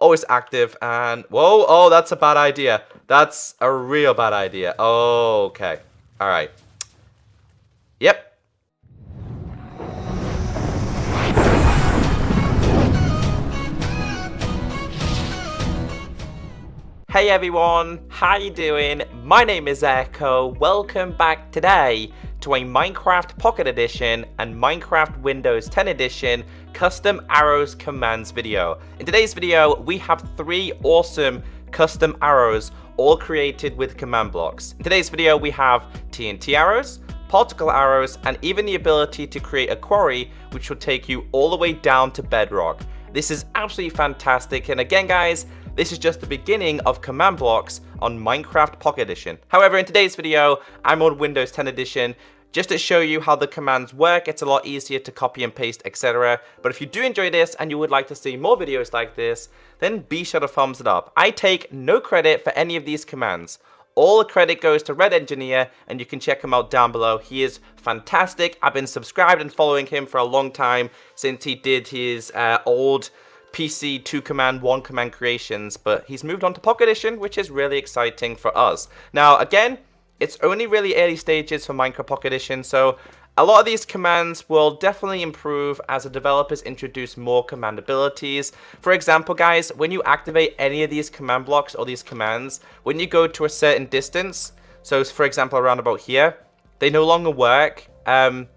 always active, and whoa, oh, that's a bad idea. That's a real bad idea. Okay. All right. Yep. Hey everyone, how you doing? My name is Echo. Welcome back today to a Minecraft Pocket Edition and Minecraft Windows 10 Edition custom arrows commands video. In today's video, we have 3 awesome custom arrows all created with command blocks. In today's video, we have TNT arrows, particle arrows, and even the ability to create a quarry which will take you all the way down to bedrock. This is absolutely fantastic, and again guys, this is just the beginning of command blocks on Minecraft Pocket Edition. However, in today's video, I'm on Windows 10 Edition. Just to show you how the commands work, it's a lot easier to copy and paste, etc. But if you do enjoy this and you would like to see more videos like this, then be sure to thumbs it up. I take no credit for any of these commands. All the credit goes to Red Engineer, and you can check him out down below. He is fantastic. I've been subscribed and following him for a long time since he did his old PC 2 command, 1 command creations, but he's moved on to Pocket Edition, which is really exciting for us. Now, again, it's only really early stages for Minecraft Pocket Edition, so a lot of these commands will definitely improve as the developers introduce more command abilities. For example, guys, when you activate any of these command blocks or these commands, when you go to a certain distance, so for example, around about here, they no longer work.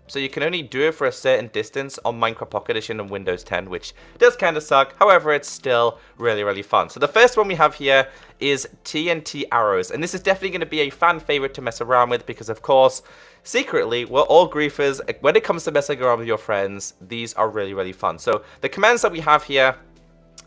So you can only do it for a certain distance on Minecraft Pocket Edition and Windows 10, which does kind of suck. However, it's still really, really fun. So the first one we have here is TNT Arrows. And this is definitely going to be a fan favorite to mess around with because, of course, secretly, we're all griefers. When it comes to messing around with your friends, these are really, really fun. So the commands that we have here,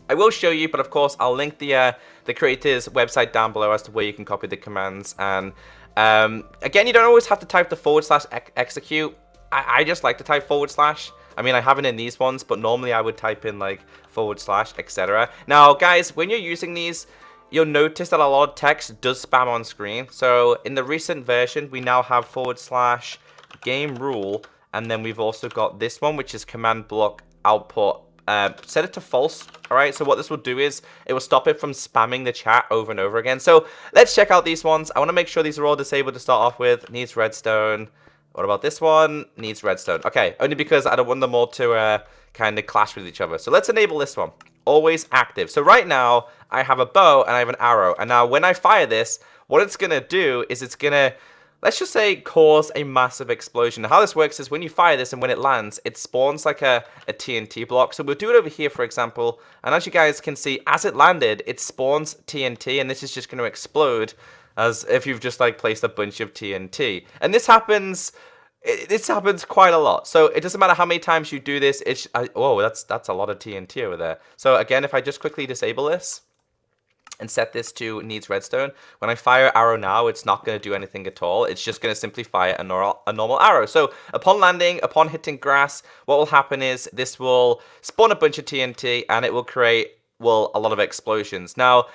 I will show you, but of course, I'll link the creator's website down below as to where you can copy the commands. And again, you don't always have to type the / execute. I just like to type /. I mean, I haven't in these ones, but normally I would type in like / etc. Now, guys, when you're using these, you'll notice that a lot of text does spam on screen. So in the recent version, we now have / game rule, and then we've also got this one, which is command block output. Set it to false. Alright, so what this will do is it will stop it from spamming the chat over and over again. So let's check out these ones. I want to make sure these are all disabled to start off with. Needs redstone. What about this one? Needs redstone. Okay, only because I don't want them all to kind of clash with each other. So let's enable this one. Always active. So right now, I have a bow and I have an arrow. And now when I fire this, what it's going to do is it's going to, let's just say, cause a massive explosion. Now, how this works is when you fire this and when it lands, it spawns like a TNT block. So we'll do it over here, for example. And as you guys can see, as it landed, it spawns TNT. And this is just going to explode as if you've just like placed a bunch of TNT. And this happens quite a lot. So it doesn't matter how many times you do this. Oh, that's a lot of TNT over there. So again, if I just quickly disable this and set this to needs redstone, when I fire arrow now, it's not going to do anything at all. It's just going to simply fire a normal arrow. So upon landing, upon hitting grass, what will happen is this will spawn a bunch of TNT and it will create, well, a lot of explosions. Now,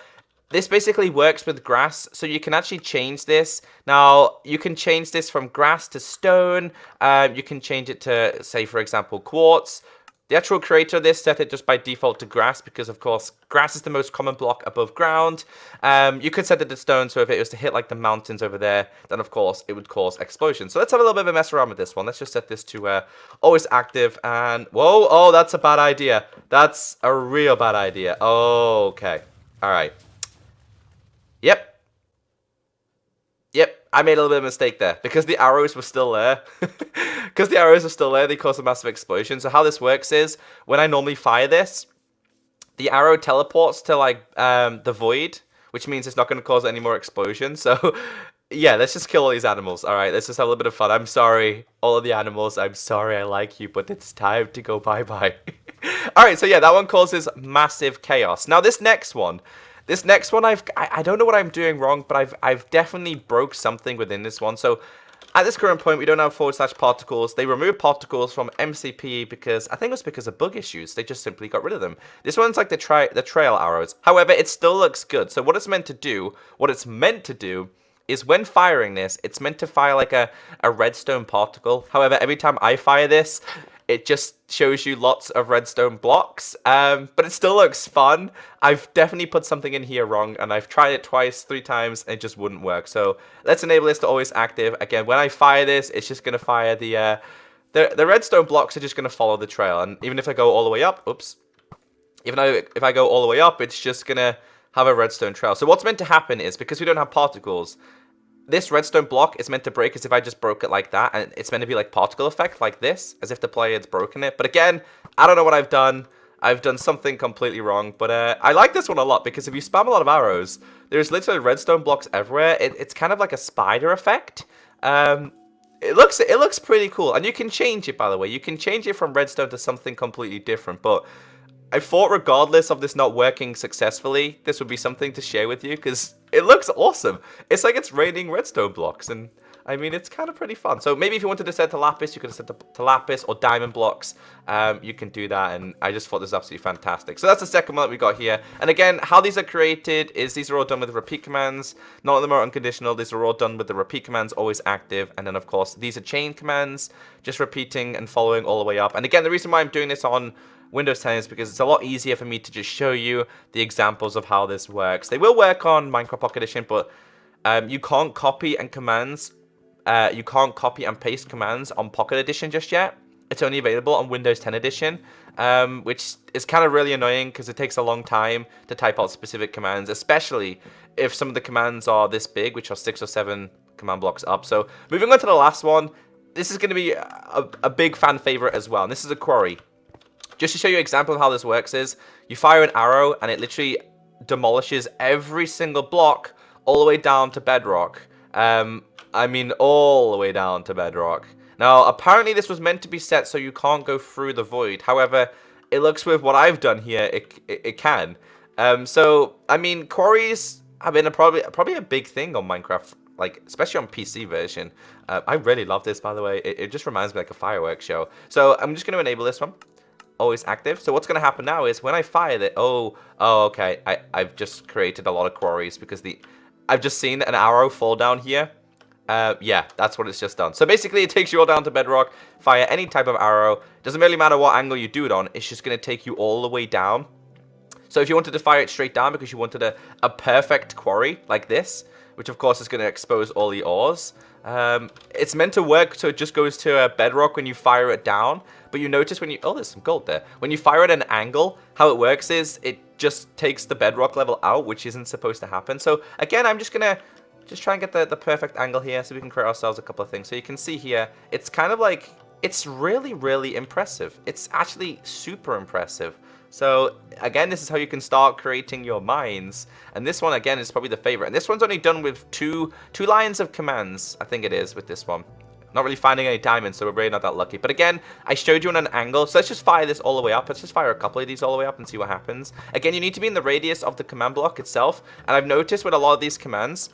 this basically works with grass, so you can actually change this. Now, you can change this from grass to stone. You can change it to, say, for example, quartz. The actual creator of this set it just by default to grass because, of course, grass is the most common block above ground. You could set it to stone, so if it was to hit, like, the mountains over there, then, of course, it would cause explosions. So let's have a little bit of a mess around with this one. Let's just set this to always active, and whoa, oh, that's a bad idea. That's a real bad idea. Okay. All right. Yep, I made a little bit of a mistake there. Because the arrows were still there. Because the arrows are still there, they cause a massive explosion. So how this works is, when I normally fire this, the arrow teleports to, like, the void, which means it's not going to cause any more explosions. So, yeah, let's just kill all these animals. Alright, let's just have a little bit of fun. I'm sorry, all of the animals. I'm sorry I like you, but it's time to go bye-bye. Alright, so yeah, that one causes massive chaos. Now, this next one, I don't know what I'm doing wrong, but I've definitely broke something within this one. So at this current point, we don't have / particles. They removed particles from MCPE because, I think it was because of bug issues. They just simply got rid of them. This one's like the trail arrows. However, it still looks good. So what it's meant to do is when firing this, it's meant to fire like a redstone particle. However, every time I fire this, it just shows you lots of redstone blocks, but it still looks fun. I've definitely put something in here wrong, and I've tried it twice, 3 times, and it just wouldn't work. So let's enable this to always active. Again, when I fire this, it's just going to fire the redstone blocks are just going to follow the trail, and even if I go all the way up, oops, even though if I go all the way up, it's just going to have a redstone trail. So what's meant to happen is, because we don't have particles, this redstone block is meant to break as if I just broke it like that, and it's meant to be like particle effect like this, as if the player had broken it. But again, I don't know what I've done. I've done something completely wrong, but I like this one a lot, because if you spam a lot of arrows, there's literally redstone blocks everywhere. It's kind of like a spider effect. It looks pretty cool, and you can change it, by the way. You can change it from redstone to something completely different, but I thought regardless of this not working successfully, this would be something to share with you, because it looks awesome. It's like it's raining redstone blocks, and I mean, it's kind of pretty fun. So maybe if you wanted to set to lapis, you could have set to lapis or diamond blocks. You can do that, and I just thought this was absolutely fantastic. So that's the second one that we got here. And again, how these are created is these are all done with repeat commands. None of them are unconditional. These are all done with the repeat commands always active. And then, of course, these are chain commands, just repeating and following all the way up. And again, the reason why I'm doing this on Windows 10 is because it's a lot easier for me to just show you the examples of how this works. They will work on Minecraft Pocket Edition, but you can't copy and paste commands on Pocket Edition just yet. It's only available on Windows 10 Edition, which is kind of really annoying because it takes a long time to type out specific commands, especially if some of the commands are this big, which are 6 or 7 command blocks up. So moving on to the last one, this is going to be a big fan favorite as well, and this is a quarry. Just to show you an example of how this works is, you fire an arrow and it literally demolishes every single block all the way down to bedrock. I mean, all the way down to bedrock. Now, apparently this was meant to be set so you can't go through the void. However, it looks with what I've done here, it can. So, I mean, quarries have been probably a big thing on Minecraft, like, especially on PC version. I really love this, by the way. It just reminds me like a fireworks show. So, I'm just going to enable this one. Always active. So what's going to happen now is when I fire it, okay, I've just created a lot of quarries because I've just seen an arrow fall down here. Yeah, that's what it's just done. So basically it takes you all down to bedrock, fire any type of arrow. Doesn't really matter what angle you do it on, it's just going to take you all the way down. So if you wanted to fire it straight down because you wanted a perfect quarry like this, which of course is going to expose all the ores, it's meant to work so it just goes to a bedrock when you fire it down. But you notice when you... Oh, there's some gold there. When you fire at an angle, how it works is it just takes the bedrock level out, which isn't supposed to happen. So, again, I'm just going to try and get the perfect angle here so we can create ourselves a couple of things. So you can see here, it's kind of like... It's really, really impressive. It's actually super impressive. So, again, this is how you can start creating your mines. And this one, again, is probably the favorite. And this one's only done with two lines of commands, I think it is, with this one. Not really finding any diamonds, so we're really not that lucky. But again, I showed you on an angle, so let's just fire this all the way up. Let's just fire a couple of these all the way up and see what happens. Again, you need to be in the radius of the command block itself. And I've noticed with a lot of these commands,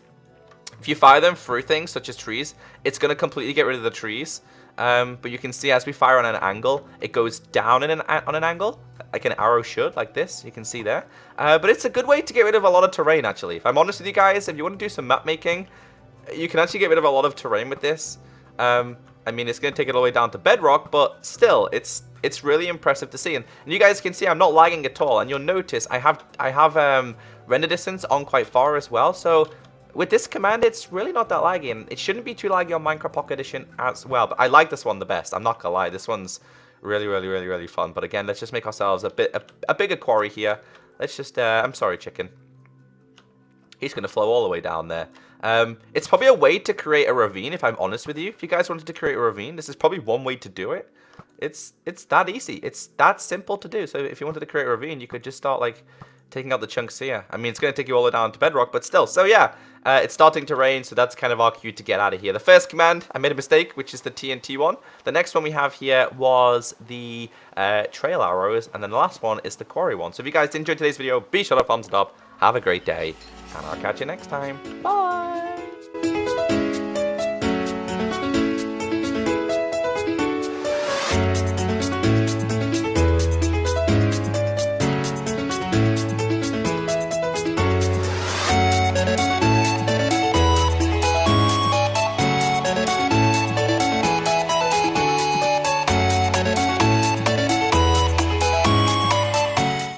if you fire them through things such as trees, it's going to completely get rid of the trees. But you can see as we fire on an angle, it goes down on an angle, like an arrow should, like this. You can see there. But it's a good way to get rid of a lot of terrain, actually. If I'm honest with you guys, if you want to do some map making, you can actually get rid of a lot of terrain with this. I mean, it's going to take it all the way down to bedrock, but still, it's really impressive to see. And you guys can see I'm not lagging at all. And you'll notice I have render distance on quite far as well. So with this command, it's really not that laggy. And it shouldn't be too laggy on Minecraft Pocket Edition as well. But I like this one the best. I'm not going to lie. This one's really, really, really, really fun. But again, let's just make ourselves a bigger quarry here. Let's just... I'm sorry, chicken. He's going to flow all the way down there. It's probably a way to create a ravine, if I'm honest with you. If you guys wanted to create a ravine, this is probably one way to do it. It's that easy. It's that simple to do. So if you wanted to create a ravine, you could just start, like, taking out the chunks here. I mean, it's going to take you all the way down to bedrock, but still. So, yeah, it's starting to rain, so that's kind of our cue to get out of here. The first command, I made a mistake, which is the TNT one. The next one we have here was the trail arrows, and then the last one is the quarry one. So if you guys enjoyed today's video, be sure to thumbs it up. Have a great day, and I'll catch you next time. Bye!